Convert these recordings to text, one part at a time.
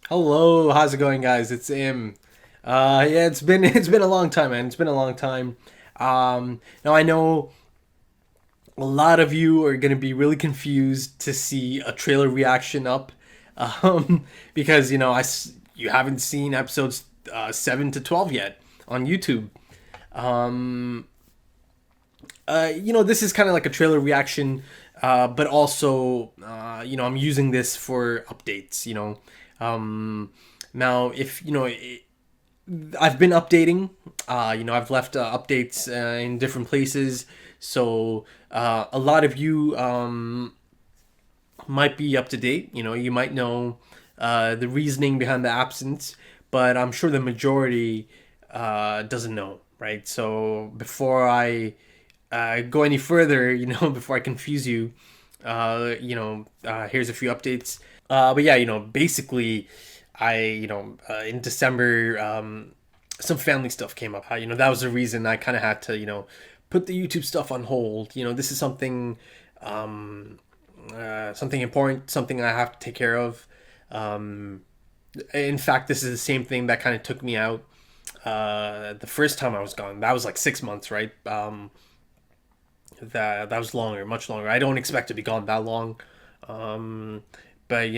Hello, how's it going, guys? It's Im. Yeah, it's been a long time, man. It's been a long time. Now I know a lot of you are gonna be really confused to see a trailer reaction up, because you haven't seen episodes 7 to 12 yet on YouTube. Um, this is kind of like a trailer reaction, but also, I'm using this for updates. Now if I've been updating. I've left updates in different places, so a lot of you might be up to date. You might know the reasoning behind the absence, but I'm sure the majority doesn't know, right? So before I go any further, before I confuse you, here's a few updates. But yeah, basically, in December, some family stuff came up. That was the reason I kind of had to, put the YouTube stuff on hold. This is something important, something I have to take care of. Um, in fact, this is the same thing that kind of took me out the first time I was gone. That was like 6 months, right? That was longer, much longer. I don't expect to be gone that long. Um, but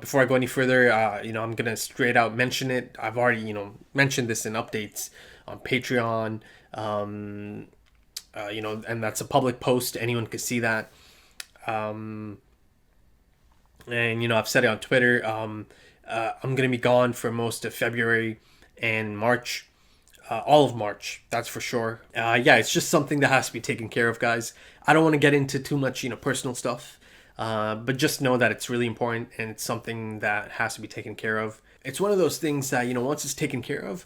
before I go any further, I'm gonna straight out mention it. I've already mentioned this in updates on Patreon. And that's a public post. Anyone can see that. Um, and I've said it on Twitter. I'm gonna be gone for most of February and March, all of March. That's for sure. Yeah, it's just something that has to be taken care of, guys. I don't want to get into too much, personal stuff, but just know that it's really important and it's something that has to be taken care of. It's one of those things that once it's taken care of,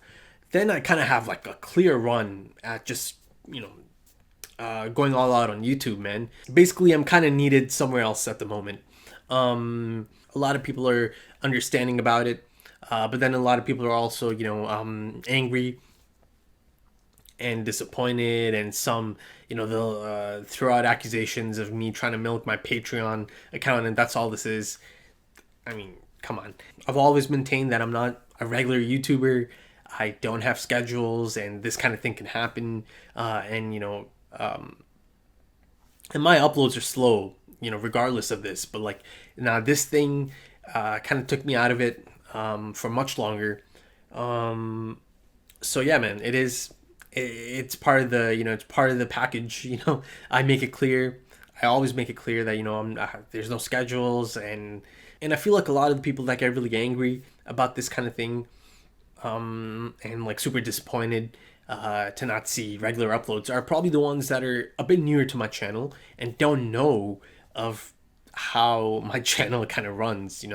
then I kind of have like a clear run at just going all out on YouTube, man. Basically, I'm kind of needed somewhere else at the moment. A lot of people are understanding about it, but then a lot of people are also, angry and disappointed, and some, they'll throw out accusations of me trying to milk my Patreon account, and that's all this is. I mean, come on. I've always maintained that I'm not a regular YouTuber. I don't have schedules, and this kind of thing can happen. And my uploads are slow, regardless of this. But like now, this thing kind of took me out of it for much longer. So yeah, man, it's part of the it's part of the package. I make it clear. I always make it clear that there's no schedules, and I feel like a lot of the people that get really angry about this kind of thing, and like super disappointed to not see regular uploads are probably the ones that are a bit newer to my channel and don't know of how my channel kind of runs.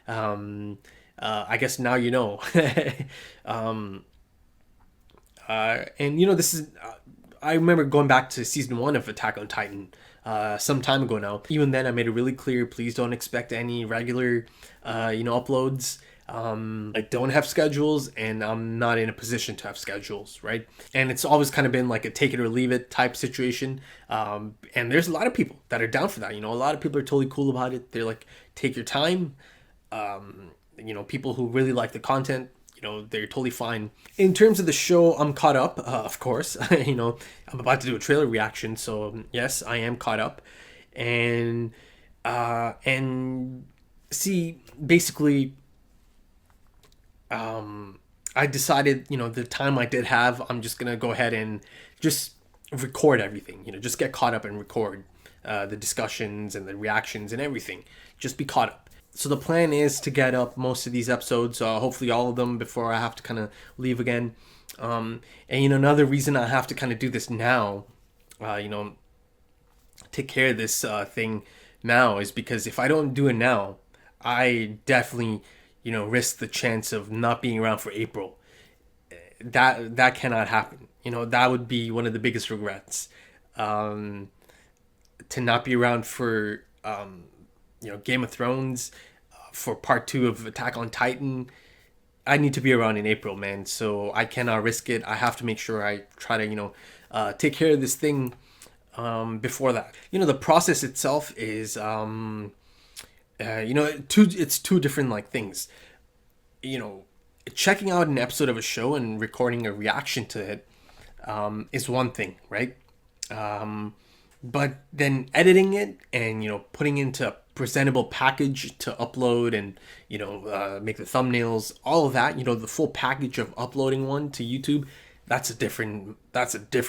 I guess now you know. um, and this is. I remember going back to season 1 of Attack on Titan some time ago now. Even then, I made it really clear: please don't expect any regular, uploads. I don't have schedules, and I'm not in a position to have schedules, right? And it's always kind of been like a take it or leave it type situation. And there's a lot of people that are down for that. A lot of people are totally cool about it. They're like, take your time. People who really like the content, they're totally fine. In terms of the show, I'm caught up, of course. I'm about to do a trailer reaction, so yes, I am caught up. And see, basically, I decided, the time I did have, I'm just gonna go ahead and just record everything. Just get caught up and record the discussions and the reactions and everything. Just be caught up. So the plan is to get up most of these episodes, hopefully all of them, before I have to kind of leave again. And another reason I have to kind of do this now, take care of this thing now, is because if I don't do it now, I definitely risk the chance of not being around for April. That cannot happen. That would be one of the biggest regrets. Um, to not be around for Game of Thrones, for part 2 of Attack on Titan. I need to be around in April, man. So I cannot risk it. I have to make sure I try to take care of this thing before that. The process itself is it's two different like things. you know, checking out an episode of a show and recording a reaction to it is one thing, right? But then editing it and, you know, putting into a presentable package to upload and, you know, make the thumbnails, all of that, you know, the full package of uploading one to YouTube, that's a different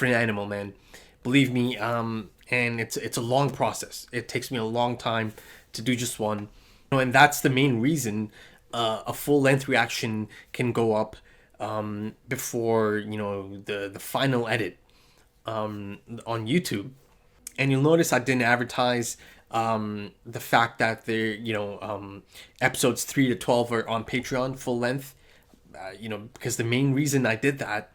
animal, man. Believe me. And it's a long process. It takes me a long time to do just one. You know, and that's the main reason a full length reaction can go up before, you know, the final edit on YouTube. And you'll notice I didn't advertise the fact that they're, you know, episodes 3 to 12 are on Patreon full length. You know, because the main reason I did that,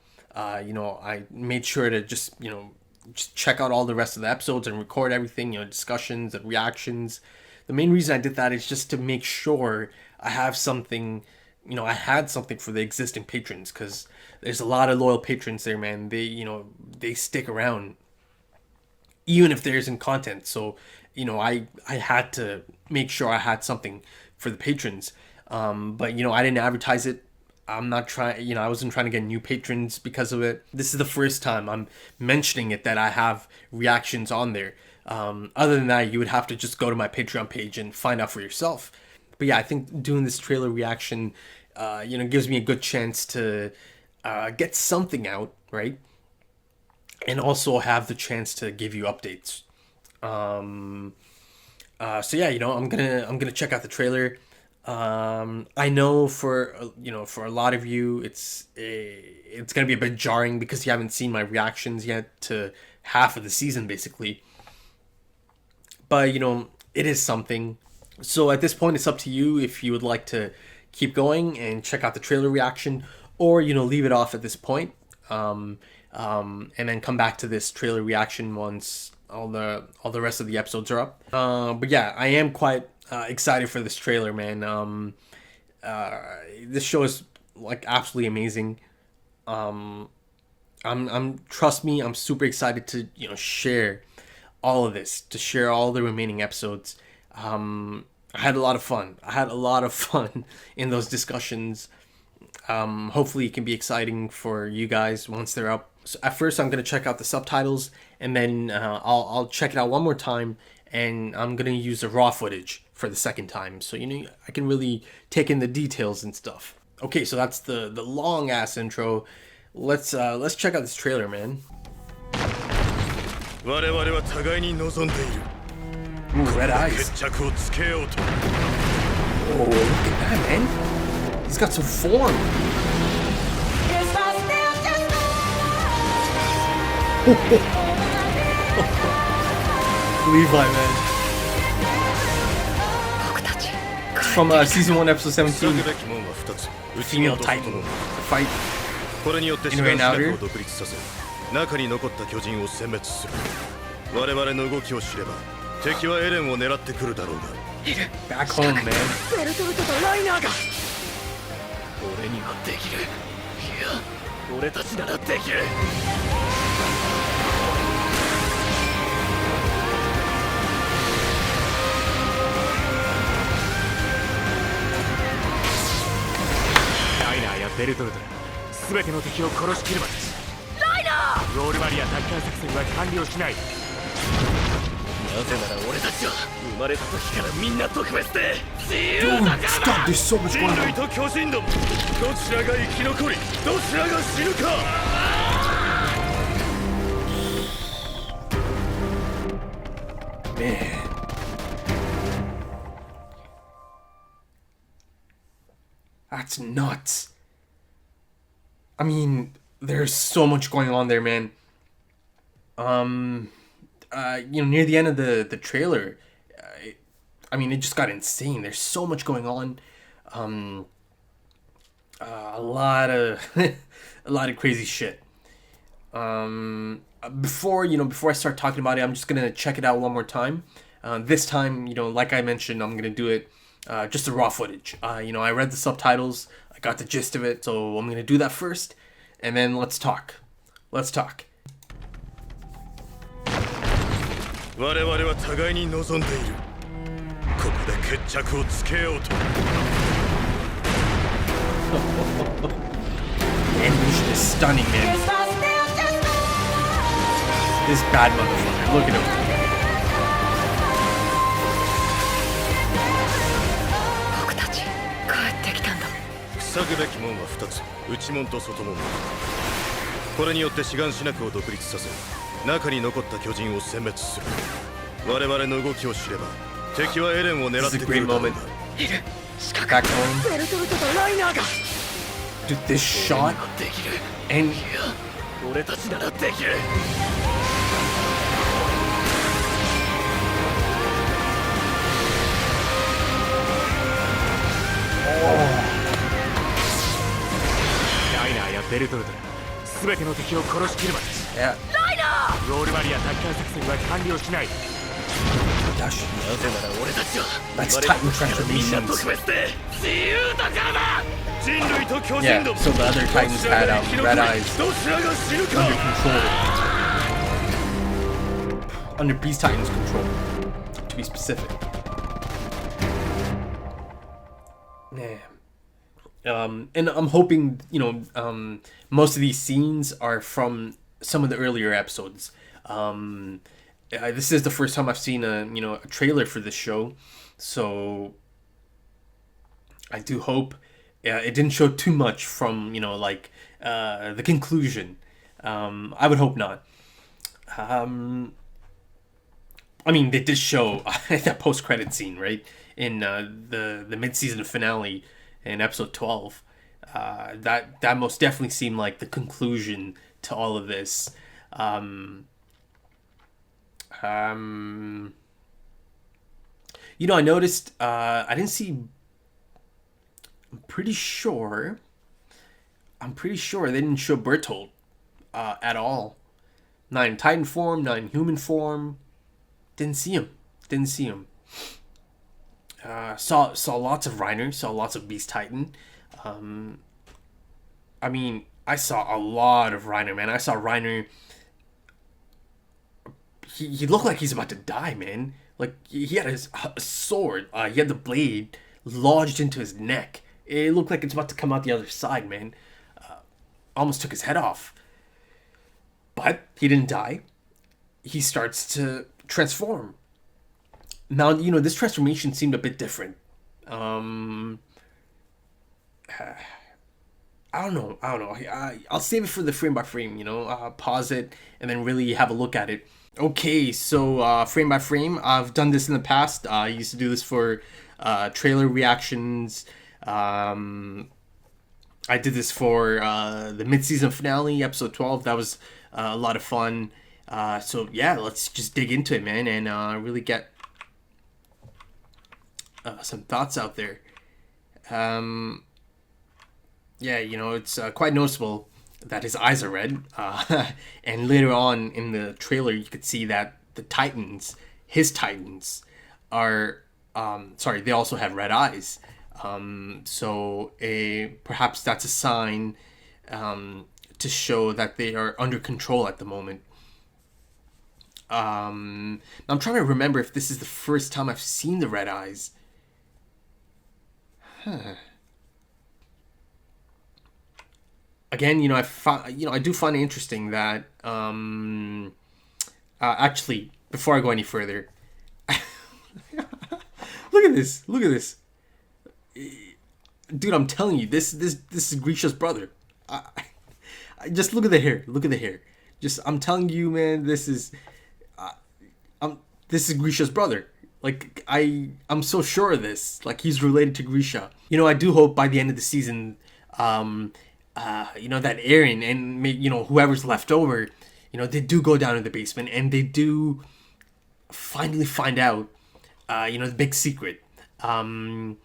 you know, I made sure to just, you know, just check out all the rest of the episodes and record everything, you know, discussions and reactions. The main reason I did that is just to make sure I have something, you know, I had something for the existing patrons, because there's a lot of loyal patrons there, man. They, you know, they stick around even if there isn't content. So, you know, I had to make sure I had something for the patrons. But, you know, I didn't advertise it. I'm not trying, you know, I wasn't trying to get new patrons because of it. This is the first time I'm mentioning it, that I have reactions on there. Other than that, you would have to just go to my Patreon page and find out for yourself. But yeah, I think doing this trailer reaction, you know, gives me a good chance to get something out, right? And also have the chance to give you updates. So yeah, you know, I'm gonna check out the trailer. I know for, you know, for a lot of you, it's gonna be a bit jarring because you haven't seen my reactions yet to half of the season, basically. But, you know, it is something. So at this point, it's up to you if you would like to keep going and check out the trailer reaction, or, you know, leave it off at this point, and then come back to this trailer reaction once all the rest of the episodes are up. But yeah, I am quite excited for this trailer, man. This show is like absolutely amazing. Trust me, I'm super excited to, you know, share all of this, to share all the remaining episodes. I had a lot of fun. In those discussions. Hopefully it can be exciting for you guys once they're up. So at first I'm going to check out the subtitles, and then I'll check it out one more time, and I'm going to use the raw footage for the second time, so, you know, I can really take in the details and stuff. Okay, so that's the long ass intro. Let's check out this trailer, man. Ooh, red eyes. Oh, look at that, man. He's got some form. Levi, man. From season 1, episode 17. Female Titan. The fight in right now here. Back home, man. Stop, there's so much going on. Man. That's nuts. I mean, there's so much going on there, man. You know, near the end of the trailer, I mean, it just got insane. There's so much going on. A lot of a lot of crazy shit. Before I start talking about it, I'm just gonna check it out one more time. This time, you know, like I mentioned, I'm gonna do it just the raw footage. You know, I read the subtitles, I got the gist of it, so I'm gonna do that first, and then let's talk. Let's talk. 我々は互いに望んでいる。ここで決着をつけようと。stunning, man. This bad motherfucker. Look at him. 僕たち帰ってきたんだ。塞ぐべき門は2つ、内門と外門。これによって志願しなくを独立させ、中に残った巨人を殲滅する。我々の動きを知れば、敵はエレンを狙ってくるだろうが。いる。仕掛け。ベルトルトとライナーが。Dude, this shot and 俺たちならできる。ライナーやベルトルトで全ての敵を殺しきるまで。yeah. ライナー。ロールバリア奪還作戦は完了しない。 Gosh, なぜなら俺たちは that's Titan みんな特 transformations. 別で自由だからだ。人類と巨 Yeah, 人ども。 so the other Titans had red eyes どちらが死ぬか。 under Beast Titan's control, to be specific. Man. And I'm hoping, most of these scenes are from some of the earlier episodes. This is the first time I've seen a trailer for this show, so I do hope it didn't show too much from the conclusion. I would hope not. I mean, they did show that post-credit scene, right, in the mid-season finale in episode 12. That most definitely seemed like the conclusion to all of this. I noticed I didn't see. I'm pretty sure they didn't show Bertolt at all. Not in Titan form, not in human form. Didn't see him. Saw lots of Reiner, saw lots of Beast Titan. I mean, I saw a lot of Reiner, man. I saw Reiner. He looked like he's about to die, man. Like, he had his sword. He had the blade lodged into his neck. It looked like it's about to come out the other side, man. Almost took his head off. But he didn't die. He starts to transform. Now, this transformation seemed a bit different. I don't know. I'll save it for the frame by frame, pause it and then really have a look at it. Okay, so frame by frame, I've done this in the past. I used to do this for trailer reactions. I did this for the mid-season finale, episode 12. That was a lot of fun. So yeah, let's just dig into it, man, and really get some thoughts out there. It's quite noticeable that his eyes are red. And later on in the trailer, you could see that the Titans, his Titans, are they also have red eyes. So perhaps that's a sign to show that they are under control at the moment. I'm trying to remember if this is the first time I've seen the red eyes. Again, I do find it interesting that actually, before I go any further, look at this. Dude, I'm telling you, this is Grisha's brother. I just look at the hair. I'm telling you, man, this is Grisha's brother. Like, I'm so sure of this. Like, he's related to Grisha. I do hope by the end of the season, that Eren and whoever's left over, they do go down to the basement and they do finally find out, the big secret. And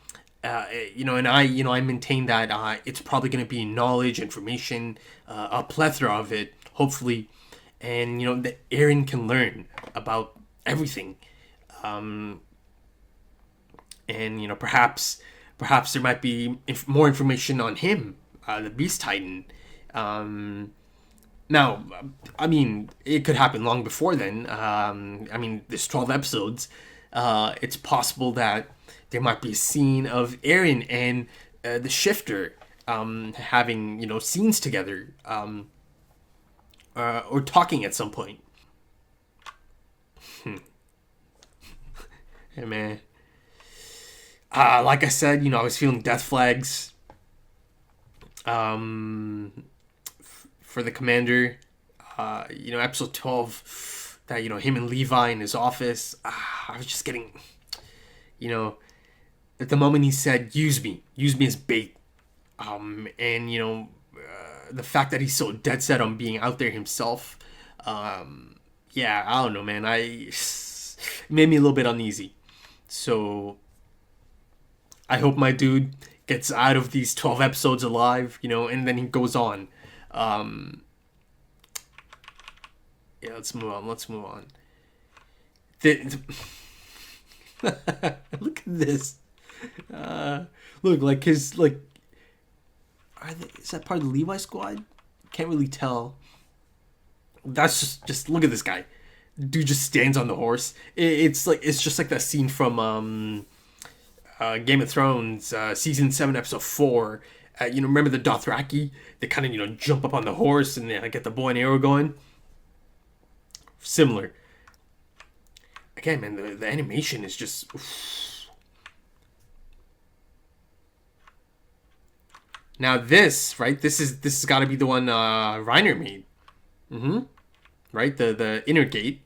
I maintain that it's probably going to be knowledge, information, a plethora of it, hopefully, and that Eren can learn about everything, and perhaps there might be more information on him, the Beast Titan. Now, I mean, it could happen long before then. There's 12 episodes. It's possible that there might be a scene of Eren and the Shifter having, you know, scenes together, or talking at some point. Hey man, like I said, you know, I was feeling death flags for the commander. You know, episode 12, that, you know, him and Levi in his office. I was just getting, you know, at the moment he said, use me as bait. And, you know, the fact that he's so dead set on being out there himself. Yeah, I don't know, man. It made me a little bit uneasy. So I hope my dude gets out of these 12 episodes alive, you know, and then he goes on. Yeah, let's move on. Let's move on. Look at this. Look, like his, like, is that part of the Levi squad? Can't really tell. That's just look at this guy. Dude just stands on the horse. It's just like that scene from Game of Thrones, season 7, episode 4. You know, remember the Dothraki? They kind of, you know, jump up on the horse and they get the bow and arrow going. Similar. Again, man, the animation is just. Oof. Now this, right? This has got to be the one Reiner made. Right, the inner gate.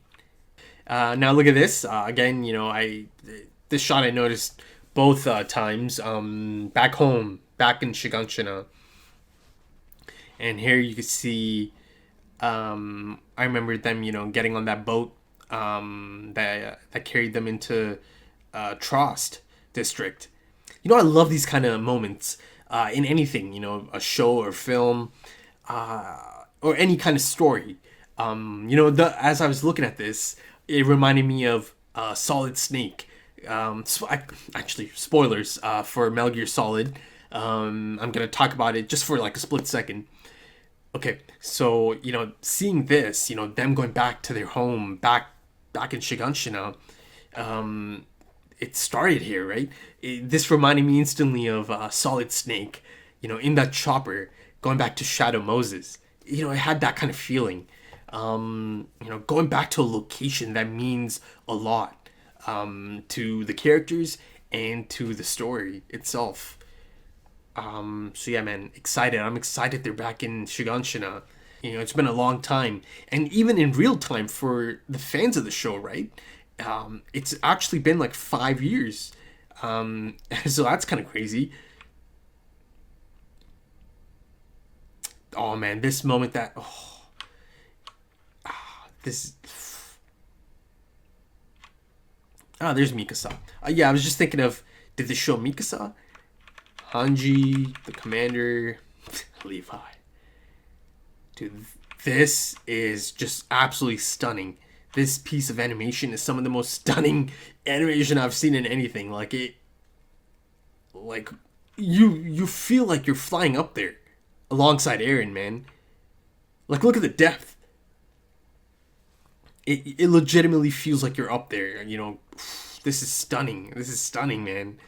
Now look at this. Again, you know, this shot I noticed both times. Back home, back in Shiganshina, and here you can see. I remember them, you know, getting on that boat that carried them into Trost district. You know, I love these kind of moments in anything, you know, a show or film, or any kind of story. You know, as I was looking at this, it reminded me of Solid Snake. Actually, spoilers for Metal Gear Solid. I'm gonna talk about it just for like a split second. Okay, so, you know, seeing this, you know, them going back to their home, back in Shiganshina, it started here, right? This reminded me instantly of Solid Snake, you know, in that chopper, going back to Shadow Moses. You know, it had that kind of feeling. You know, going back to a location that means a lot to the characters and to the story itself. So yeah, man, excited. I'm excited they're back in Shiganshina. You know, it's been a long time. And even in real time for the fans of the show, right? It's actually been like 5 years. So that's kind of crazy. Oh man, this moment that... this... there's Mikasa. Yeah, I was just thinking of... Did this show Mikasa? Hanji, the commander, Levi. Dude, this is just absolutely stunning. This piece of animation is some of the most stunning animation I've seen in anything. Like you feel like you're flying up there alongside Eren, man. Like, look at the depth. It legitimately feels like you're up there. You know, this is stunning. This is stunning, man.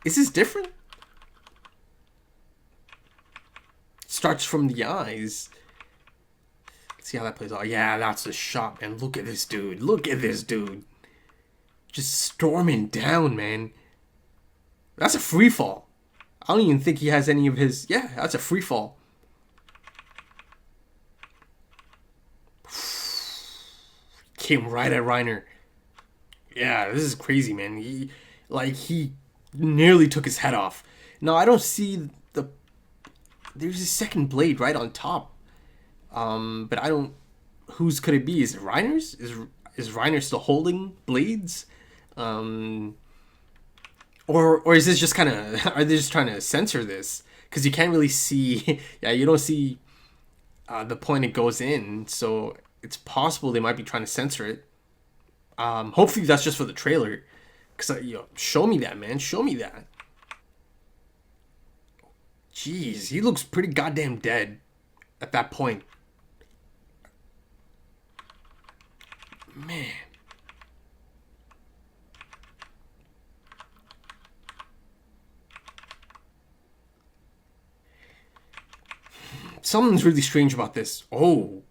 Is this different? Starts from the eyes. Let's see how that plays out. Yeah, that's the shot, man. Look at this dude. Look at this dude. Just storming down, man. That's a free fall. I don't even think he has any of his... Yeah, that's a free fall. Came right at Reiner. Yeah, this is crazy, man. He nearly took his head off. Now, I don't see the... There's a second blade right on top. But I don't... Whose could it be? Is it Reiner's? Is Reiner still holding blades? Or is this just kind of... Are they just trying to censor this? Because you can't really see... Yeah, you don't see the point it goes in. So it's possible they might be trying to censor it. Hopefully that's just for the trailer. Because, show me that, man. Show me that. Jeez, he looks pretty goddamn dead at that point. Man. Something's really strange about this. Oh.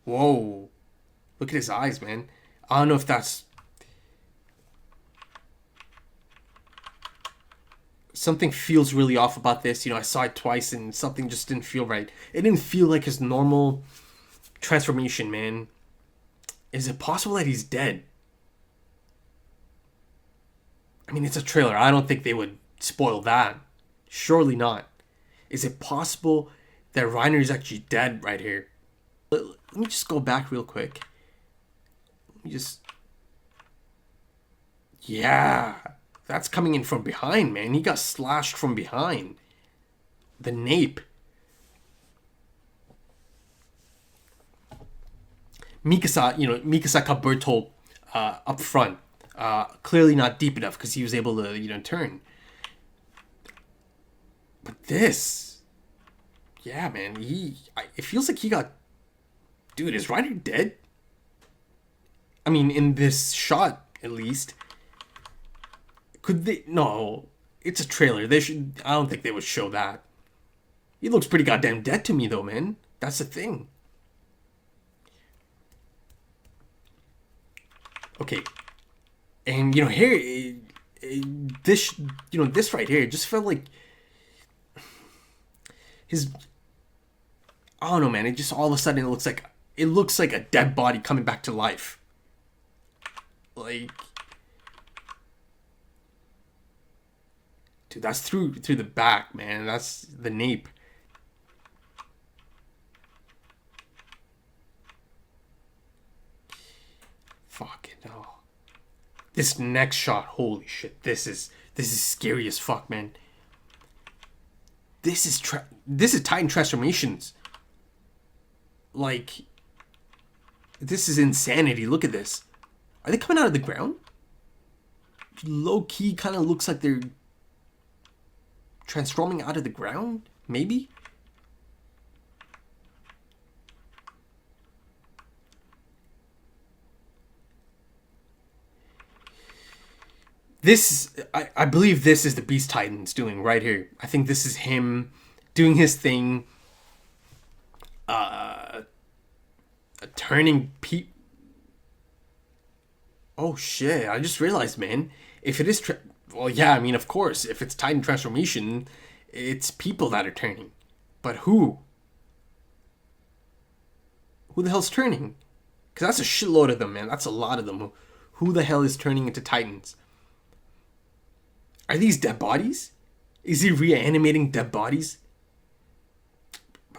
Whoa. Look at his eyes, man. I don't know if that's... Something feels really off about this. You know, I saw it twice and something just didn't feel right. It didn't feel like his normal transformation, man. Is it possible that he's dead? I mean, it's a trailer. I don't think they would spoil that. Surely not. Is it possible that Reiner is actually dead right here? Let me just go back real quick. Let me just... Yeah. That's coming in from behind, man. He got slashed from behind. The nape. Mikasa got Bertolt up front. Clearly not deep enough because he was able to, turn. But this... Yeah, man. It feels like he got... Dude, is Reiner dead? I mean, in this shot, at least... Could they... No. It's a trailer. They should... I don't think they would show that. He looks pretty goddamn dead to me, though, man. That's the thing. Okay. And, here... This... this right here, it just felt like... His... I don't know, man. It just all of a sudden it looks like a dead body coming back to life. Like... Dude, that's through the back, man. That's the nape. Fucking hell. This next shot, holy shit. This is scary as fuck, man. This is Titan transformations. Like, this is insanity. Look at this. Are they coming out of the ground? Low key kind of looks like they're transforming out of the ground, maybe? This, I believe this is the Beast Titans doing right here. I think this is him doing his thing. Turning Oh shit, I just realized, man. If it is... Well, yeah, I mean, of course. If it's Titan transformation, it's people that are turning. But who? Who the hell's turning? Because that's a shitload of them, man. That's a lot of them. Who the hell is turning into Titans? Are these dead bodies? Is he reanimating dead bodies?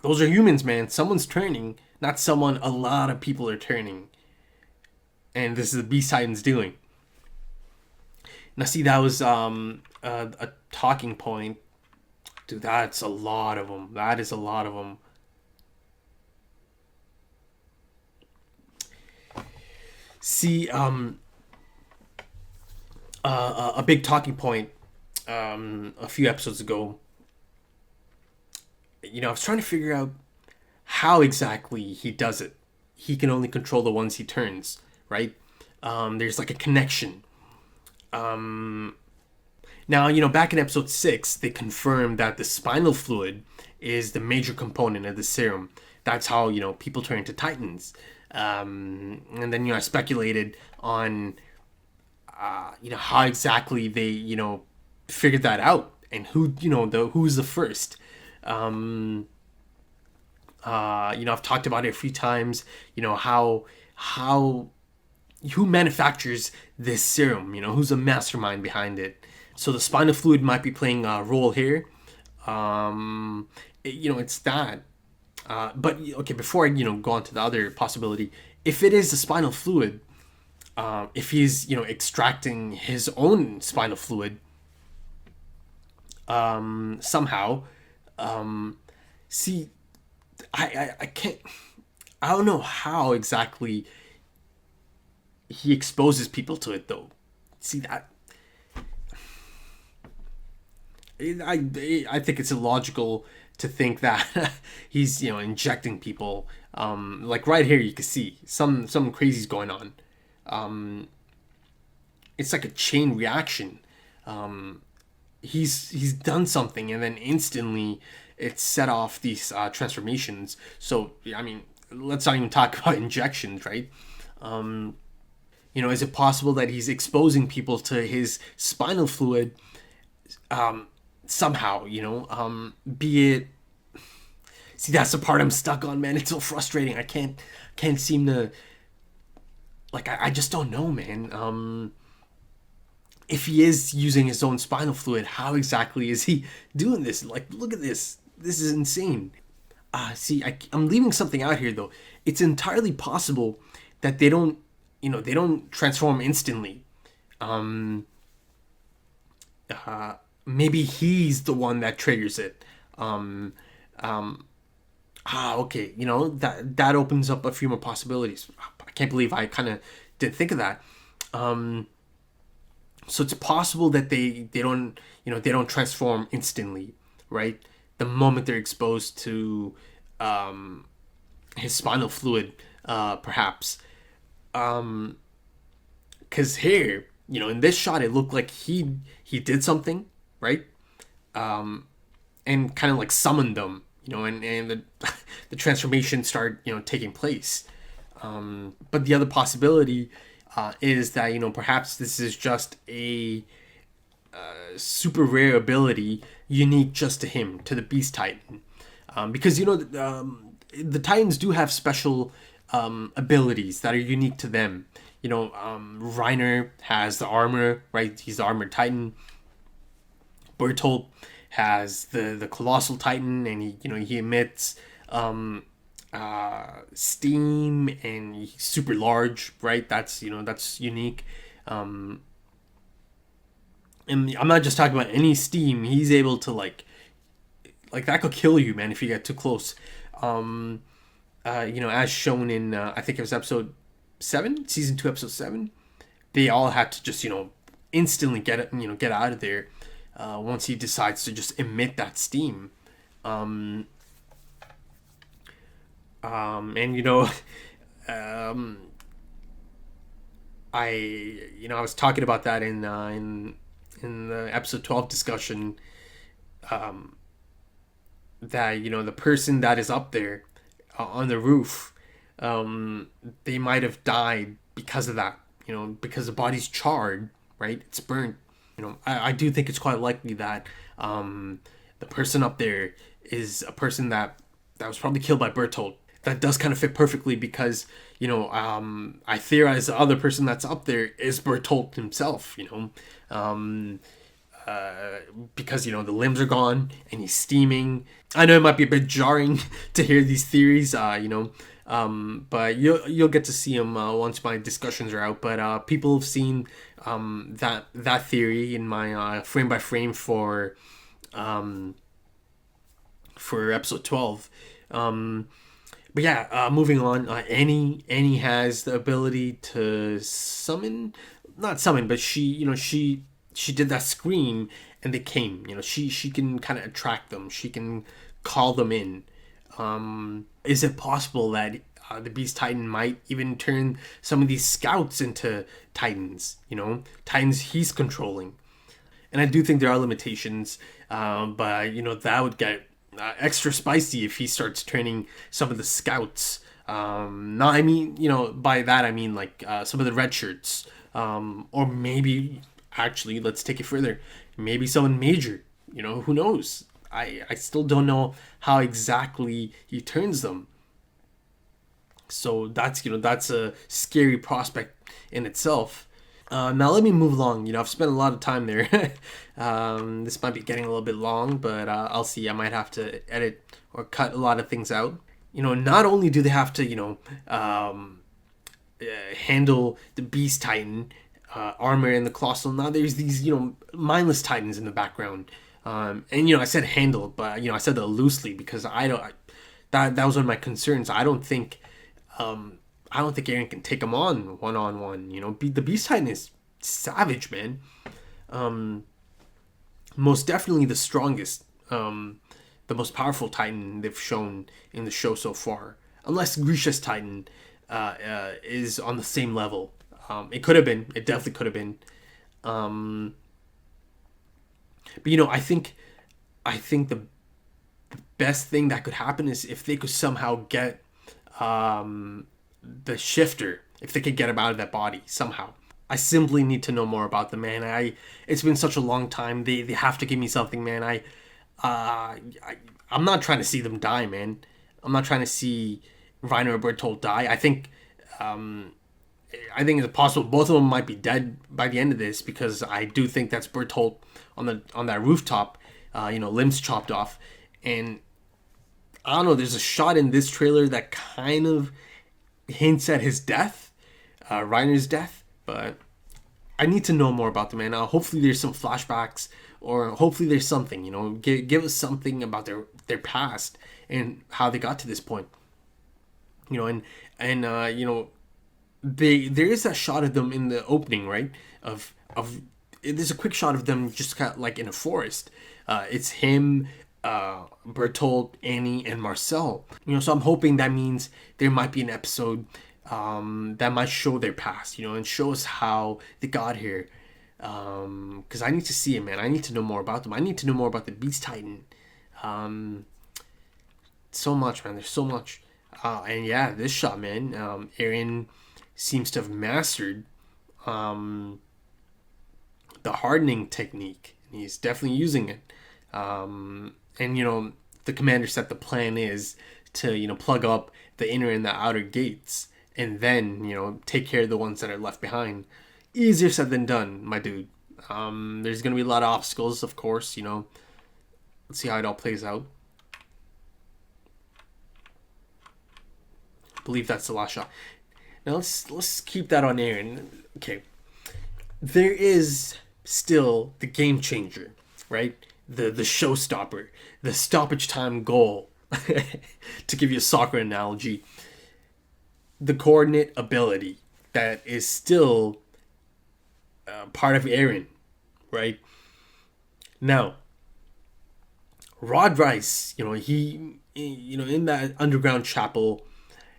Those are humans, man. Someone's turning. Not someone. A lot of people are turning. And this is the Beast Titans doing. Now, see, that was a talking point. Dude, that's a lot of them. That is a lot of them. See, a big talking point a few episodes ago. I was trying to figure out how exactly he does it. He can only control the ones he turns, right? There's like a connection. Now, back in episode 6, they confirmed that the spinal fluid is the major component of the serum. That's how, people turn into Titans. And then, I speculated on, how exactly they, figured that out. And who, who's the first. I've talked about it a few times, how who manufactures this serum, who's the mastermind behind it. So the spinal fluid might be playing a role here. It's that. But, okay, before I, go on to the other possibility, if it is the spinal fluid, if he's, extracting his own spinal fluid, somehow, see, I can't, I don't know how exactly he exposes people to it, though. See, that, I think it's illogical to think that he's, injecting people. Like right here, you can see some crazy's going on. It's like a chain reaction. He's done something, and then instantly it set off these transformations. So I mean, let's not even talk about injections, right? Is it possible that he's exposing people to his spinal fluid somehow? Be it. See, that's the part I'm stuck on, man. It's so frustrating. I can't seem to. Like, I just don't know, man. If he is using his own spinal fluid, how exactly is he doing this? Like, look at this. This is insane. See, I'm leaving something out here, though. It's entirely possible that they don't transform instantly. Maybe he's the one that triggers it. Okay. That opens up a few more possibilities. I can't believe I kind of didn't think of that. So it's possible that they don't transform instantly, right? The moment they're exposed to his spinal fluid, perhaps. Because here, in this shot, it looked like he did something, right? And kind of like summoned them, and the transformation started, taking place. But the other possibility is that, perhaps this is just a super rare ability unique just to him, to the Beast Titan. Because, the Titans do have special abilities that are unique to them. Reiner has the armor, right? He's the armored Titan. Bertolt has the colossal Titan, and he emits steam, and he's super large, right? That's unique. And I'm not just talking about any steam. He's able to like that could kill you, man, if you get too close. As shown in I think it was episode 7, season 2, episode 7. They all had to just instantly get out of there once he decides to just emit that steam. I was talking about that in the episode 12 discussion, that the person that is up there on the roof, they might have died because of that, because the body's charred, right? It's burnt. I do think it's quite likely that the person up there is a person that was probably killed by Bertolt. That does kind of fit perfectly because, I theorize the other person that's up there is Bertolt himself, because, the limbs are gone and he's steaming. I know it might be a bit jarring to hear these theories, but you'll get to see them once my discussions are out. But people have seen that theory in my frame by frame for episode 12. But yeah, moving on. Annie has the ability to summon, not summon, but she did that scream and they came. She can kind of attract them. She can call them in. Is it possible that the Beast Titan might even turn some of these scouts into Titans? Titans he's controlling. And I do think there are limitations, but that would get extra spicy if he starts turning some of the scouts. No, I mean, by that I mean like some of the red shirts, or maybe actually, let's take it further. Maybe someone major. Who knows? I still don't know how exactly he turns them. So that's a scary prospect in itself. Now let me move along. I've spent a lot of time there. This might be getting a little bit long, but I'll see. I might have to edit or cut a lot of things out. Not only do they have to, handle the Beast Titan armor and the colossal. Now there's these, mindless Titans in the background. And I said handle, but I said that loosely because that was one of my concerns. I don't think Aaron can take him on one-on-one. The Beast Titan is savage, man. Most definitely the strongest the most powerful Titan they've shown in the show so far. Unless Grisha's Titan is on the same level. It could have been. It definitely could have been. But I think the best thing that could happen is if they could somehow get the shifter, if they could get him out of that body somehow. I simply need to know more about the man. It's been such a long time. They have to give me something, man. I'm not trying to see them die, man. I'm not trying to see Reiner or Bertolt die. I think it's possible both of them might be dead by the end of this, because I do think that's Bertolt on that rooftop, limbs chopped off. And I don't know, there's a shot in this trailer that kind of hints at his death, Reiner's death, but I need to know more about the man. Hopefully there's some flashbacks, or hopefully there's something, give us something about their past and how they got to this point. There is that shot of them in the opening, right? There's a quick shot of them just kind of like in a forest. It's him, Bertolt, Annie, and Marcel. So I'm hoping that means there might be an episode that might show their past, and show us how they got here. Because I need to see it, man. I need to know more about them. I need to know more about the Beast Titan. So much, man. There's so much. And yeah, this shot, man. Eren seems to have mastered the hardening technique. He's definitely using it. And the commander said the plan is to plug up the inner and the outer gates, and then take care of the ones that are left behind. Easier said than done, my dude. There's gonna be a lot of obstacles, of course. Let's see how it all plays out. I believe that's the last shot. Now let's keep that on Eren. Okay, there is still the game changer, right? The showstopper, the stoppage time goal. To give you a soccer analogy, the coordinate ability that is still part of Eren, right? Now, Rod Reiss, he in that underground chapel,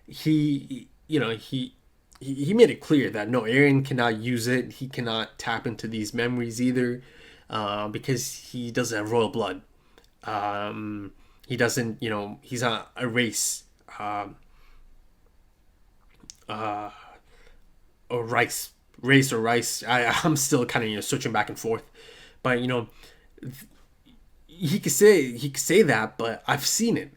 he made it clear that no, Eren cannot use it. He cannot tap into these memories either, because he doesn't have royal blood. He doesn't, he's not a race, or rice. I'm still kind of switching back and forth, but he could say that, but I've seen it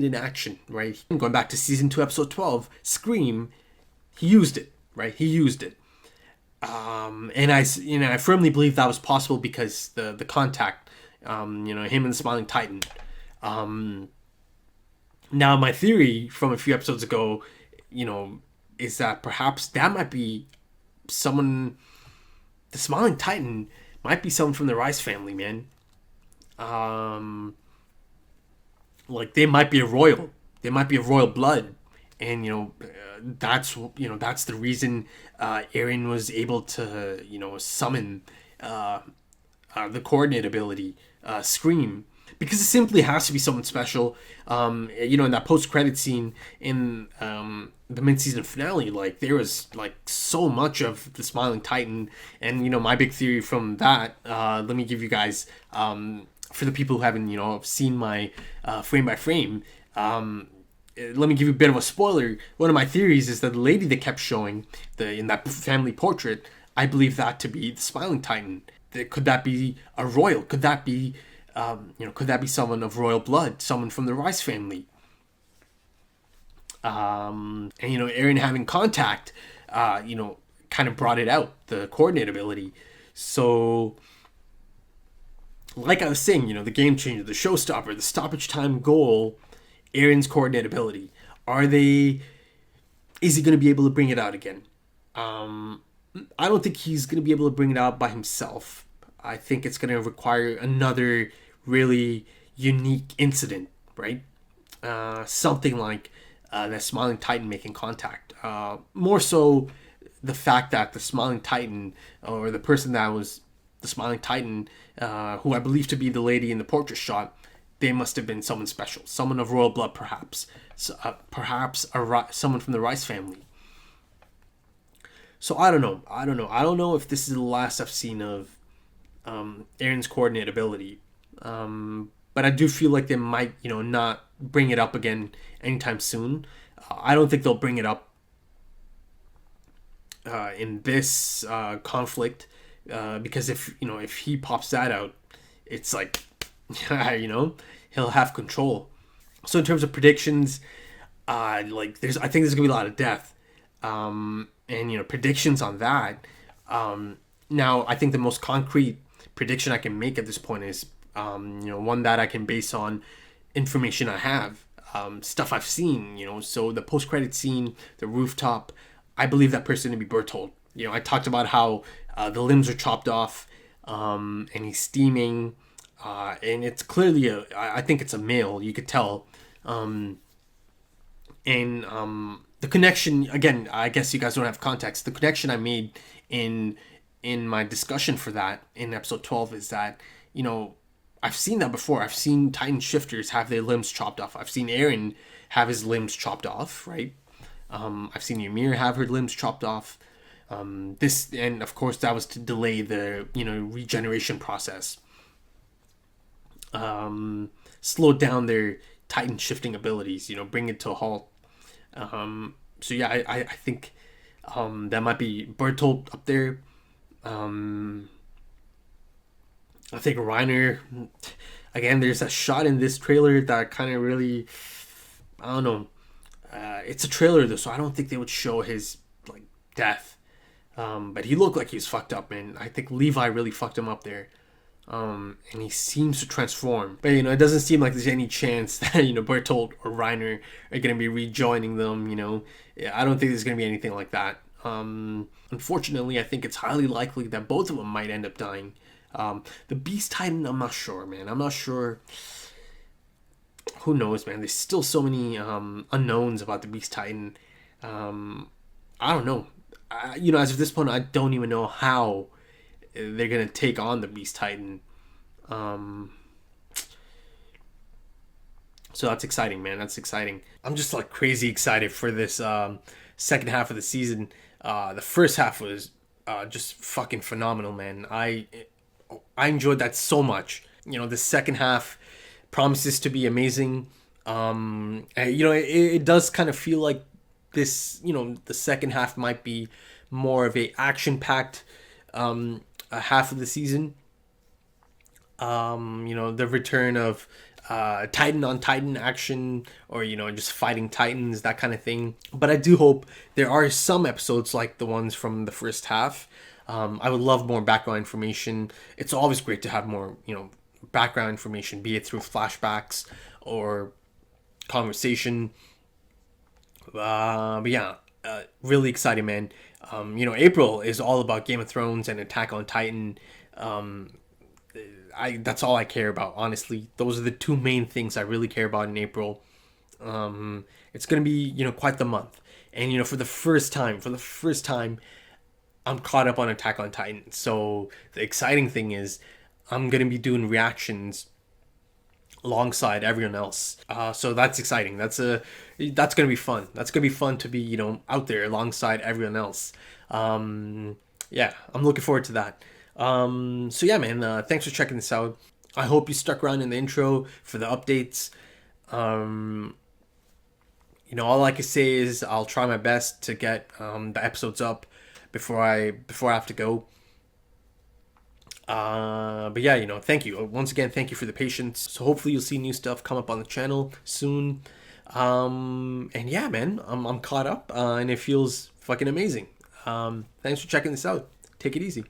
in action, right? Going back to season 2 episode 12, Scream, he used it, right? And I firmly believe that was possible because the contact, him and the Smiling Titan. Now my theory from a few episodes ago, is that perhaps that might be someone, the Smiling Titan might be someone from the Rice family, man. Like they might be a royal blood, and that's the reason Eren was able to summon the coordinate ability, Scream, because it simply has to be someone special. In that post-credit scene in the mid-season finale, like there was like so much of the Smiling Titan, and my big theory from that, let me give you guys, for the people who haven't seen my frame by frame, let me give you a bit of a spoiler. One of my theories is that the lady that kept showing in that family portrait, I believe that to be the Smiling Titan. Could that be a royal? Could that be someone of royal blood, someone from the Rice family? And Eren having contact, kind of brought it out, the coordinate ability. So, like I was saying, the game changer, the showstopper, the stoppage time goal, Eren's coordinate ability. Is he going to be able to bring it out again? I don't think he's going to be able to bring it out by himself. I think it's going to require another really unique incident, right? Something like that Smiling Titan making contact. More so the fact that the Smiling Titan, or the person that was the Smiling Titan, who I believe to be the lady in the portrait shot, they must have been someone special, someone of royal blood, perhaps. So, perhaps someone from the Rice family. So I don't know. I don't know if this is the last I've seen of Aaron's coordinate ability. But I do feel like they might, not bring it up again anytime soon. I don't think they'll bring it up in this conflict, because if he pops that out, it's like, he'll have control. So in terms of predictions, I think there's gonna be a lot of death, and predictions on that. Now I think the most concrete prediction I can make at this point is, one that I can base on information I have, stuff I've seen. So the post-credit scene, the rooftop, I believe that person to be Bertolt. I talked about how the limbs are chopped off, and he's steaming, and it's clearly I think it's a male. You could tell, and the connection, again, I guess you guys don't have context. The connection I made in my discussion for that in episode 12 is that, I've seen that before. I've seen Titan shifters have their limbs chopped off. I've seen Eren have his limbs chopped off, right? I've seen Ymir have her limbs chopped off. This, and of course that was to delay the regeneration process, slow down their Titan shifting abilities, bring it to a halt. So yeah, I think that might be Bertolt up there. I think Reiner, again, there's a shot in this trailer that kind of really, I don't know. It's a trailer though, so I don't think they would show his death. But he looked like he was fucked up, man. I think Levi really fucked him up there. And he seems to transform. But, it doesn't seem like there's any chance that, Bertolt or Reiner are going to be rejoining them, I don't think there's going to be anything like that. Unfortunately, I think it's highly likely that both of them might end up dying. The Beast Titan, I'm not sure, man. I'm not sure. Who knows, man? There's still so many unknowns about the Beast Titan. I don't know. As of this point, I don't even know how they're gonna take on the Beast Titan. So that's exciting, man. That's exciting. I'm just crazy excited for this second half of the season. The first half was just fucking phenomenal, man. I enjoyed that so much. The second half promises to be amazing. It does kind of feel like this, the second half might be more of a action-packed half of the season. The return of Titan on Titan action, or just fighting Titans, that kind of thing. But I do hope there are some episodes like the ones from the first half. I would love more background information. It's always great to have more background information, be it through flashbacks or conversation. But yeah, really exciting, man. April is all about Game of Thrones and Attack on Titan. That's all I care about, honestly. Those are the two main things I really care about in April. It's gonna be quite the month, and for the first time, I'm caught up on Attack on Titan. So the exciting thing is I'm gonna be doing reactions alongside everyone else. So that's exciting. That's gonna be fun. That's gonna be fun to be out there alongside everyone else. Yeah, I'm looking forward to that. So yeah, man. Thanks for checking this out. I hope you stuck around in the intro for the updates. All I can say is I'll try my best to get the episodes up before I have to go. But yeah, thank you once again. Thank you for the patience. So hopefully you'll see new stuff come up on the channel soon. And yeah, man, I'm caught up, and it feels fucking amazing. Thanks for checking this out. Take it easy.